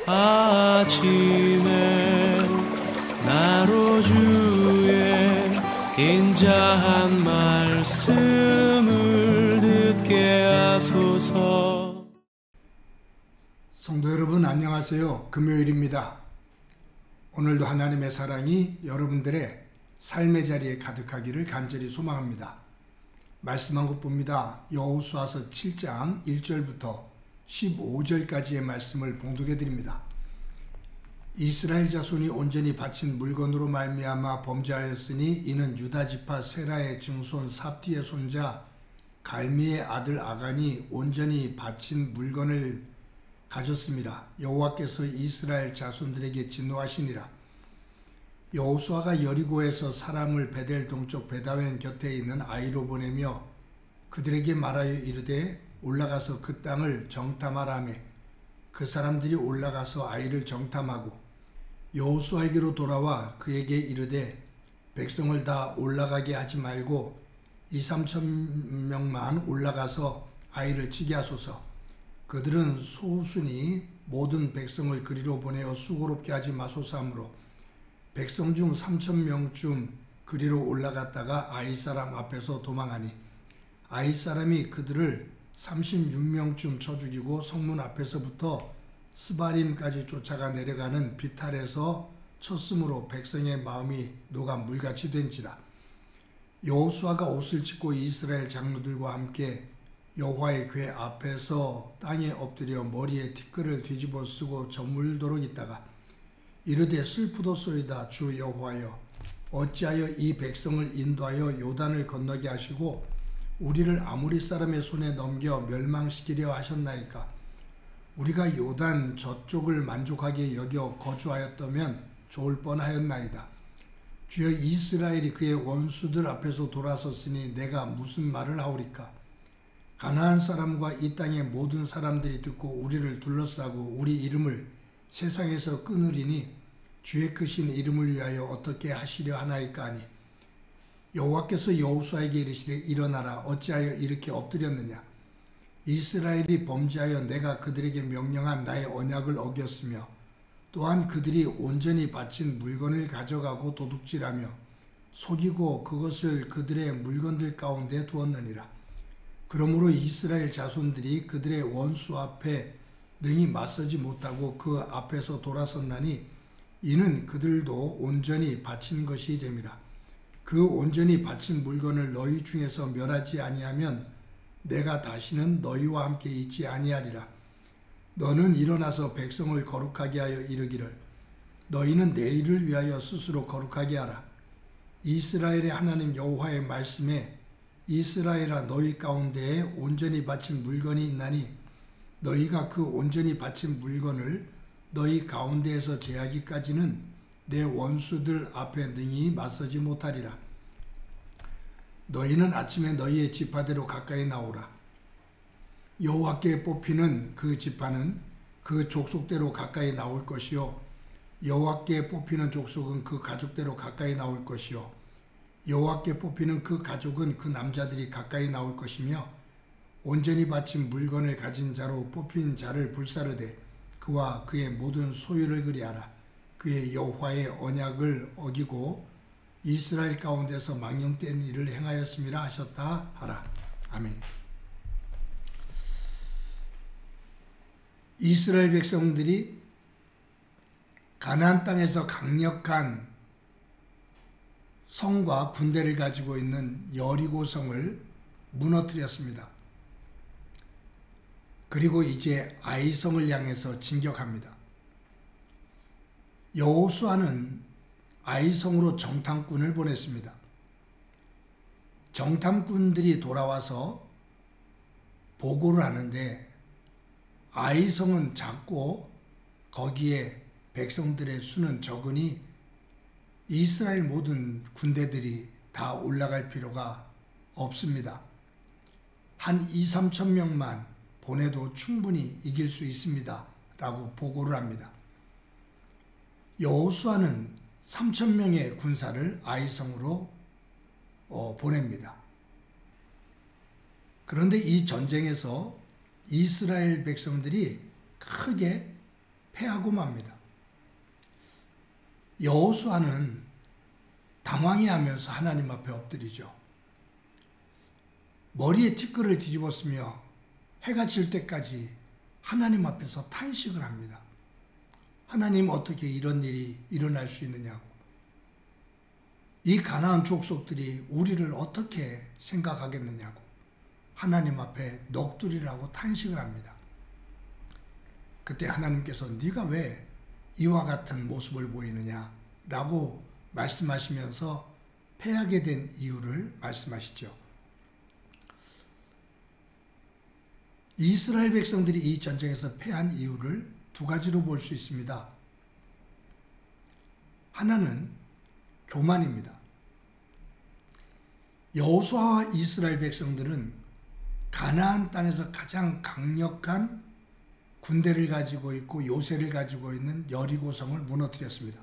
아침에 나로 주의 인자한 말씀을 듣게 하소서. 성도 여러분 안녕하세요. 금요일입니다. 오늘도 하나님의 사랑이 여러분들의 삶의 자리에 가득하기를 간절히 소망합니다. 말씀한 것 봅니다. 여호수아서 7장 1절부터 15절까지의 말씀을 봉독해 드립니다. 이스라엘 자손이 온전히 바친 물건으로 말미암아 범죄하였으니 이는 유다 지파 세라의 증손 삽디의 손자 갈미의 아들 아간이 온전히 바친 물건을 가졌습니다. 여호와께서 이스라엘 자손들에게 진노하시니라. 여호수아가 여리고에서 사람을 베델 동쪽 베다웬 곁에 있는 아이로 보내며 그들에게 말하여 이르되 올라가서 그 땅을 정탐하라며 그 사람들이 올라가서 아이를 정탐하고 여호수아에게로 돌아와 그에게 이르되 백성을 다 올라가게 하지 말고 2,3,000명만 올라가서 아이를 치게 하소서. 그들은 소수니 모든 백성을 그리로 보내어 수고롭게 하지 마소서 하므로 백성 중 3,000명쯤 그리로 올라갔다가 아이 사람 앞에서 도망하니 아이 사람이 그들을 36명쯤 쳐 죽이고 성문 앞에서부터 스바림까지 쫓아가 내려가는 비탈에서 쳤으므로 백성의 마음이 녹아 물같이 된지라. 여호수아가 옷을 찢고 이스라엘 장로들과 함께 여호와의 궤 앞에서 땅에 엎드려 머리에 티끌을 뒤집어 쓰고 저물도록 있다가 이르되 슬프도소이다. 주 여호와여 어찌하여 이 백성을 인도하여 요단을 건너게 하시고 우리를 아모리 사람의 손에 넘겨 멸망시키려 하셨나이까. 우리가 요단 저쪽을 만족하게 여겨 거주하였다면 좋을 뻔하였나이다. 주여 이스라엘이 그의 원수들 앞에서 돌아섰으니 내가 무슨 말을 하오리까. 가나안 사람과 이 땅의 모든 사람들이 듣고 우리를 둘러싸고 우리 이름을 세상에서 끊으리니 주의 크신 이름을 위하여 어떻게 하시려 하나이까 하니 여호와께서 여호수아에게 이르시되 일어나라. 어찌하여 이렇게 엎드렸느냐. 이스라엘이 범죄하여 내가 그들에게 명령한 나의 언약을 어겼으며 또한 그들이 온전히 바친 물건을 가져가고 도둑질하며 속이고 그것을 그들의 물건들 가운데 두었느니라. 그러므로 이스라엘 자손들이 그들의 원수 앞에 능히 맞서지 못하고 그 앞에서 돌아섰나니 이는 그들도 온전히 바친 것이 됨이라. 그 온전히 바친 물건을 너희 중에서 멸하지 아니하면 내가 다시는 너희와 함께 있지 아니하리라. 너는 일어나서 백성을 거룩하게 하여 이르기를 너희는 내일을 위하여 스스로 거룩하게 하라. 이스라엘의 하나님 여호와의 말씀에 이스라엘아 너희 가운데에 온전히 바친 물건이 있나니 너희가 그 온전히 바친 물건을 너희 가운데에서 제하기까지는 내 원수들 앞에 능히 맞서지 못하리라. 너희는 아침에 너희의 지파대로 가까이 나오라. 여호와께 뽑히는 그 지파는 그 족속대로 가까이 나올 것이요 여호와께 뽑히는 족속은 그 가족대로 가까이 나올 것이요 여호와께 뽑히는 그 가족은 그 남자들이 가까이 나올 것이며 온전히 바친 물건을 가진 자로 뽑힌 자를 불사르되 그와 그의 모든 소유를 그리하라. 그의 여호와의 언약을 어기고 이스라엘 가운데서 망령된 일을 행하였음이라 하셨다 하라. 아멘. 이스라엘 백성들이 가나안 땅에서 강력한 성과 군대를 가지고 있는 여리고성을 무너뜨렸습니다. 그리고 이제 아이성을 향해서 진격합니다. 여호수아는 아이성으로 정탐꾼을 보냈습니다. 정탐꾼들이 돌아와서 보고를 하는데 아이성은 작고 거기에 백성들의 수는 적으니 이스라엘 모든 군대들이 다 올라갈 필요가 없습니다. 한 2,000~3,000명만 보내도 충분히 이길 수 있습니다. 라고 보고를 합니다. 여호수아는 3,000명의 군사를 아이성으로 보냅니다. 그런데 이 전쟁에서 이스라엘 백성들이 크게 패하고 맙니다. 여호수아는 당황해하면서 하나님 앞에 엎드리죠. 머리에 티끌을 뒤집었으며 해가 질 때까지 하나님 앞에서 탄식을 합니다. 하나님, 어떻게 이런 일이 일어날 수 있느냐고. 이 가나안 족속들이 우리를 어떻게 생각하겠느냐고 하나님 앞에 넋두리라고 탄식을 합니다. 그때 하나님께서 네가 왜 이와 같은 모습을 보이느냐라고 말씀하시면서 패하게 된 이유를 말씀하시죠. 이스라엘 백성들이 이 전쟁에서 패한 이유를 두 가지로 볼 수 있습니다. 하나는 교만입니다. 여호수아와 이스라엘 백성들은 가나안 땅에서 가장 강력한 군대를 가지고 있고 요새를 가지고 있는 여리고성을 무너뜨렸습니다.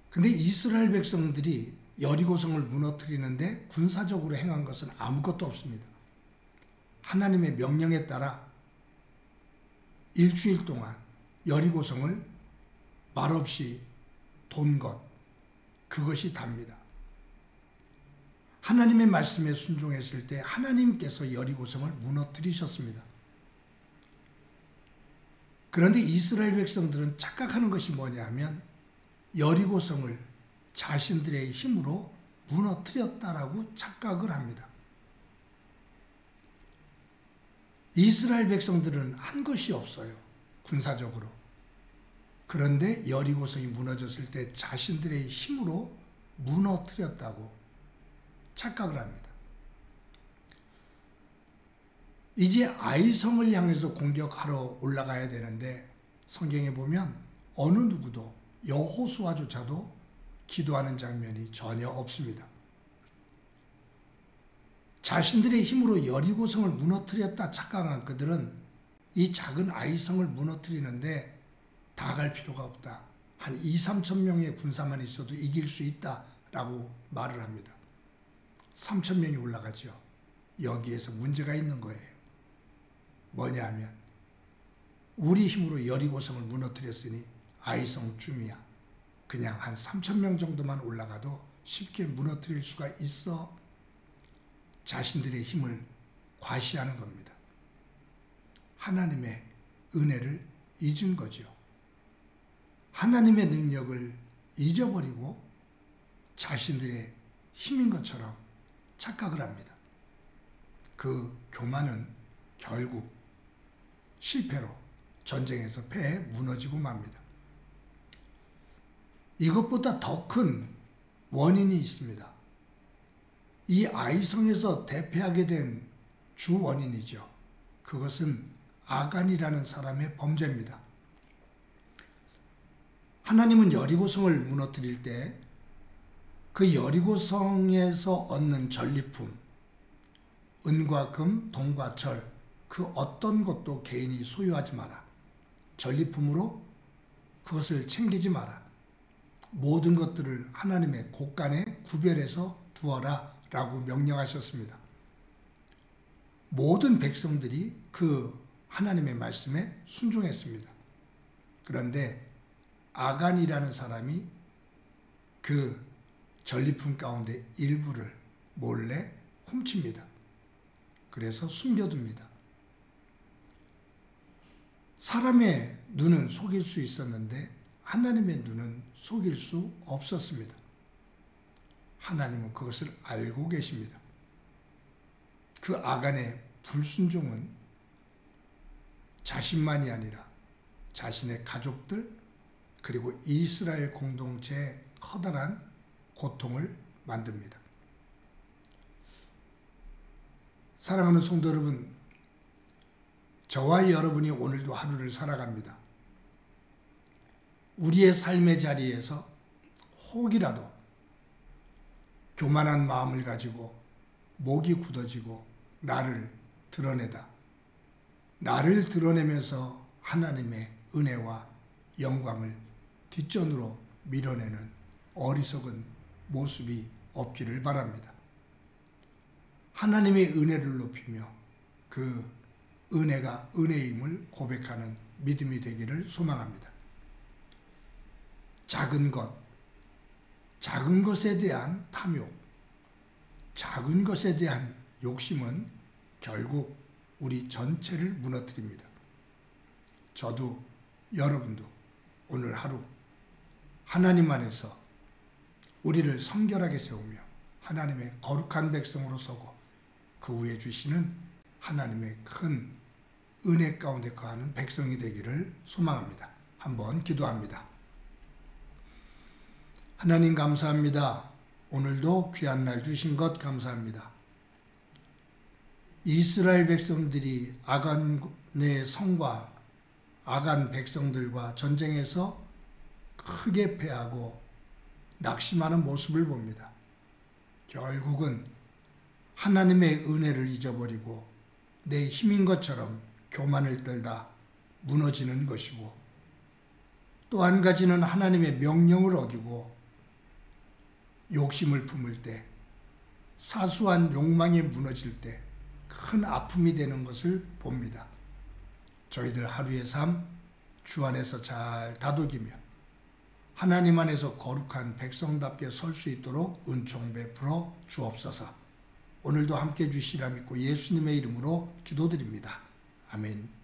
근데 이스라엘 백성들이 여리고성을 무너뜨리는데 군사적으로 행한 것은 아무것도 없습니다. 하나님의 명령에 따라 일주일 동안 여리고성을 말없이 돈 것, 그것이 답니다. 하나님의 말씀에 순종했을 때 하나님께서 여리고성을 무너뜨리셨습니다. 그런데 이스라엘 백성들은 착각하는 것이 뭐냐 하면 여리고성을 자신들의 힘으로 무너뜨렸다라고 착각을 합니다. 이스라엘 백성들은 한 것이 없어요. 군사적으로. 그런데 여리고성이 무너졌을 때 자신들의 힘으로 무너뜨렸다고 착각을 합니다. 이제 아이성을 향해서 공격하러 올라가야 되는데 성경에 보면 어느 누구도 여호수아조차도 기도하는 장면이 전혀 없습니다. 자신들의 힘으로 여리고성을 무너뜨렸다 착각한 그들은 이 작은 아이성을 무너뜨리는데 다 갈 필요가 없다. 한 2~3천 명의 군사만 있어도 이길 수 있다라고 말을 합니다. 3천 명이 올라가죠. 여기에서 문제가 있는 거예요. 뭐냐 하면 우리 힘으로 여리고성을 무너뜨렸으니 아이성쯤이야. 그냥 한 3천 명 정도만 올라가도 쉽게 무너뜨릴 수가 있어. 자신들의 힘을 과시하는 겁니다. 하나님의 은혜를 잊은 거죠. 하나님의 능력을 잊어버리고 자신들의 힘인 것처럼 착각을 합니다. 그 교만은 결국 실패로 전쟁에서 패해 무너지고 맙니다. 이것보다 더 큰 원인이 있습니다. 이 아이성에서 대패하게 된 주 원인이죠. 그것은 아간이라는 사람의 범죄입니다. 하나님은 여리고성을 무너뜨릴 때 그 여리고성에서 얻는 전리품, 은과 금, 동과 철, 그 어떤 것도 개인이 소유하지 마라. 전리품으로 그것을 챙기지 마라. 모든 것들을 하나님의 곳간에 구별해서 두어라 라고 명령하셨습니다. 모든 백성들이 그 하나님의 말씀에 순종했습니다. 그런데 아간이라는 사람이 그 전리품 가운데 일부를 몰래 훔칩니다. 그래서 숨겨둡니다. 사람의 눈은 속일 수 있었는데 하나님의 눈은 속일 수 없었습니다. 하나님은 그것을 알고 계십니다. 그 아간의 불순종은 자신만이 아니라 자신의 가족들 그리고 이스라엘 공동체에 커다란 고통을 만듭니다. 사랑하는 성도 여러분, 저와 여러분이 오늘도 하루를 살아갑니다. 우리의 삶의 자리에서 혹이라도 교만한 마음을 가지고 목이 굳어지고 나를 드러내면서 하나님의 은혜와 영광을 뒷전으로 밀어내는 어리석은 모습이 없기를 바랍니다. 하나님의 은혜를 높이며 그 은혜가 은혜임을 고백하는 믿음이 되기를 소망합니다. 작은 것에 대한 탐욕, 작은 것에 대한 욕심은 결국 우리 전체를 무너뜨립니다. 저도 여러분도 오늘 하루 하나님 안에서 우리를 성결하게 세우며 하나님의 거룩한 백성으로 서고 그 후에 주시는 하나님의 큰 은혜 가운데 거하는 백성이 되기를 소망합니다. 한번 기도합니다. 하나님 감사합니다. 오늘도 귀한 날 주신 것 감사합니다. 이스라엘 백성들이 아간의 성과 아간 백성들과 전쟁에서 크게 패하고 낙심하는 모습을 봅니다. 결국은 하나님의 은혜를 잊어버리고 내 힘인 것처럼 교만을 떨다 무너지는 것이고, 또 한 가지는 하나님의 명령을 어기고 욕심을 품을 때, 사소한 욕망에 무너질 때 큰 아픔이 되는 것을 봅니다. 저희들 하루의 삶 주 안에서 잘 다독이며 하나님 안에서 거룩한 백성답게 설 수 있도록 은총 베풀어 주옵소서. 오늘도 함께 해주시리라 믿고 예수님의 이름으로 기도드립니다. 아멘.